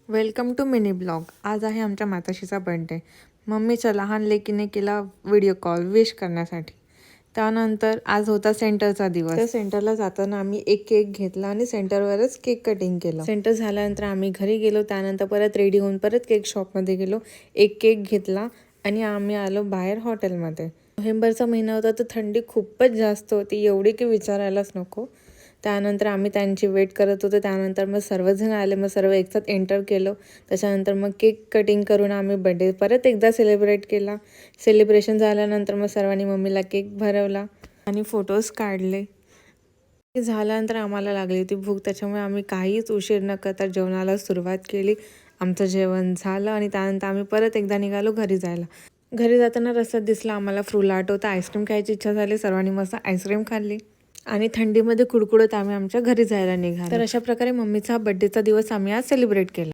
Welcome to mini blog. आज आहे आमच्या माताश्रीचा बर्थडे. मम्मीच्या लहान लेकीने केला व्हिडिओ कॉल विश करण्यासाठी. त्यानंतर आज होता सेंटरचा दिवस. त्या सेंटरला जाताना आम्ही एक केक घेतला आणि सेंटरवरच केक कटिंग केलं. सेंटर झाल्यानंतर आम्ही घरी गेलो. त्यानंतर परत रेडी होऊन परत केक शॉपमध्ये गेलो. एक केक घेतला आणि आम्ही आलो बाहेर हॉटेलमध्ये. नोव्हेंबरचा महिना होता तर थंडी खूपच जास्त होती, एवढी की विचारायलाच नको. त्यानंतर आम्ही त्यांची वेट करत होतो. त्यानंतर मग सर्वजण आले, मग सर्व एकसाथ एंटर केलं. त्याच्यानंतर मग केक कटिंग करून आम्ही बर्थडे परत एकदा सेलिब्रेट केला. सेलिब्रेशन झाल्यानंतर मग सर्वांनी मम्मीला केक भरवला आणि फोटोज काढले. झाल्यानंतर आम्हाला लागली होती भूक, त्याच्यामुळे आम्ही काहीच उशीर न करता जेवणाला सुरुवात केली. आमचं जेवण झालं आणि त्यानंतर आम्ही परत एकदा निघालो घरी जायला. घरी जाताना रस्त्यात दिसला आम्हाला फ्रुलाटो, होता. आईस्क्रीम खायची इच्छा झाली. सर्वांनी मस्त आईस्क्रीम खाल्ली आणि थंडीमध्ये कुडकुडत आम्ही आमच्या घरी जायला निघालो. तर अशा प्रकारे मम्मीचा बर्थडेचा दिवस आम्ही आज सेलिब्रेट केला.